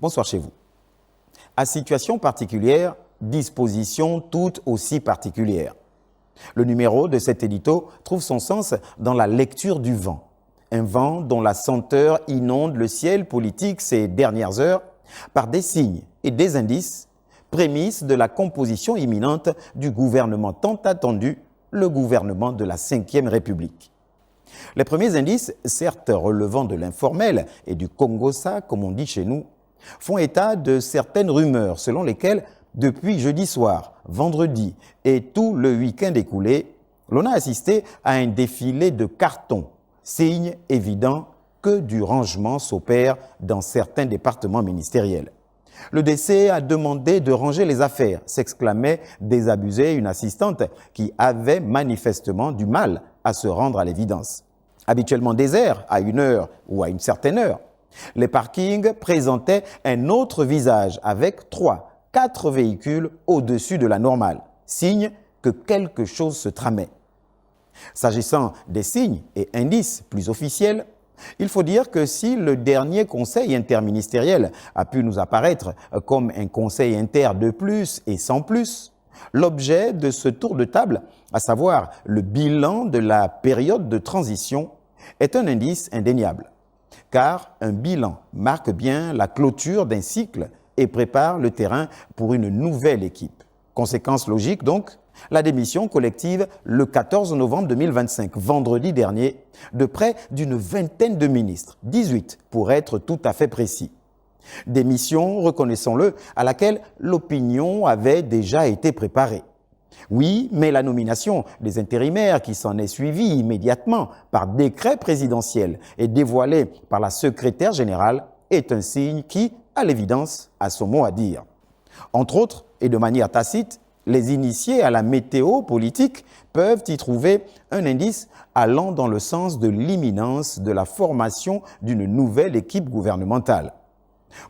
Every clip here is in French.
Bonsoir chez vous. À situation particulière, disposition tout aussi particulière. Le numéro de cet édito trouve son sens dans la lecture du vent. Un vent dont la senteur inonde le ciel politique ces dernières heures par des signes et des indices, prémices de la composition imminente du gouvernement tant attendu, le gouvernement de la Ve République. Les premiers indices, certes relevant de l'informel et du Congossa, comme on dit chez nous, font état de certaines rumeurs selon lesquelles, depuis jeudi soir, vendredi et tout le week-end écoulé, l'on a assisté à un défilé de cartons, signe évident que du rangement s'opère dans certains départements ministériels. Le DC a demandé de ranger les affaires, s'exclamait désabusée une assistante qui avait manifestement du mal à se rendre à l'évidence. Habituellement désert à une heure ou à une certaine heure, les parkings présentaient un autre visage avec 3-4 véhicules au-dessus de la normale, signe que quelque chose se tramait. S'agissant des signes et indices plus officiels, il faut dire que si le dernier conseil interministériel a pu nous apparaître comme un conseil inter de plus et sans plus, l'objet de ce tour de table, à savoir le bilan de la période de transition, est un indice indéniable. Car un bilan marque bien la clôture d'un cycle et prépare le terrain pour une nouvelle équipe. Conséquence logique donc, la démission collective le 14 novembre 2025, vendredi dernier, de près d'une vingtaine de ministres, 18 pour être tout à fait précis. Démission, reconnaissons-le, à laquelle l'opinion avait déjà été préparée. Oui, mais la nomination des intérimaires qui s'en est suivie immédiatement par décret présidentiel et dévoilée par la secrétaire générale est un signe qui, à l'évidence, a son mot à dire. Entre autres, et de manière tacite, les initiés à la météo politique peuvent y trouver un indice allant dans le sens de l'imminence de la formation d'une nouvelle équipe gouvernementale.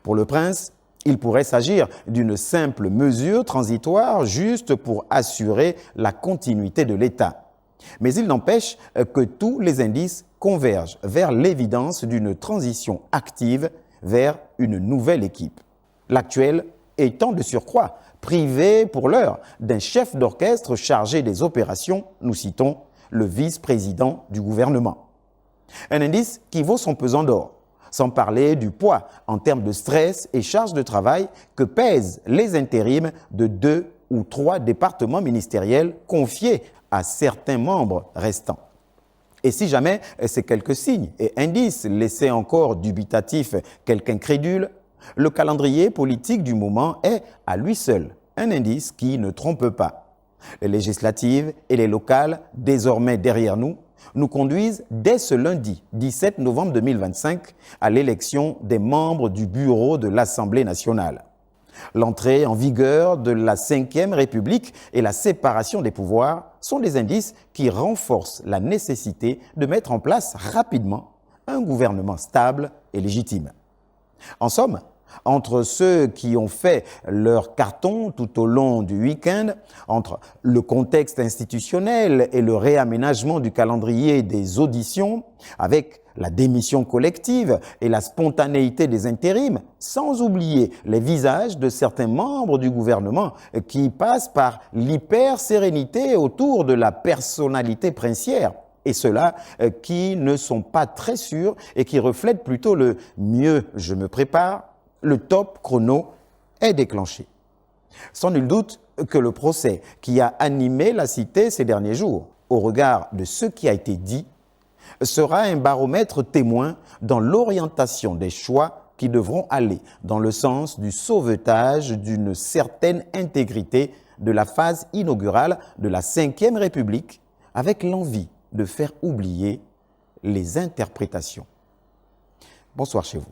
Pour le prince, il pourrait s'agir d'une simple mesure transitoire juste pour assurer la continuité de l'État. Mais il n'empêche que tous les indices convergent vers l'évidence d'une transition active vers une nouvelle équipe. L'actuelle étant de surcroît privé pour l'heure d'un chef d'orchestre chargé des opérations, nous citons le vice-président du gouvernement. Un indice qui vaut son pesant d'or. Sans parler du poids en termes de stress et charge de travail que pèsent les intérims de 2 ou 3 départements ministériels confiés à certains membres restants. Et si jamais ces quelques signes et indices laissaient encore dubitatif quelque incrédule, le calendrier politique du moment est, à lui seul, un indice qui ne trompe pas. Les législatives et les locales, désormais derrière nous, nous conduisent dès ce lundi 17 novembre 2025 à l'élection des membres du bureau de l'Assemblée nationale. L'entrée en vigueur de la Ve République et la séparation des pouvoirs sont des indices qui renforcent la nécessité de mettre en place rapidement un gouvernement stable et légitime. En somme, entre ceux qui ont fait leur carton tout au long du week-end, entre le contexte institutionnel et le réaménagement du calendrier des auditions, avec la démission collective et la spontanéité des intérims, sans oublier les visages de certains membres du gouvernement qui passent par l'hyper-sérénité autour de la personnalité princière, et ceux-là qui ne sont pas très sûrs et qui reflètent plutôt le « mieux je me prépare », le top chrono est déclenché. Sans nul doute que le procès qui a animé la cité ces derniers jours, au regard de ce qui a été dit, sera un baromètre témoin dans l'orientation des choix qui devront aller dans le sens du sauvetage d'une certaine intégrité de la phase inaugurale de la Ve République, avec l'envie de faire oublier les interprétations. Bonsoir chez vous.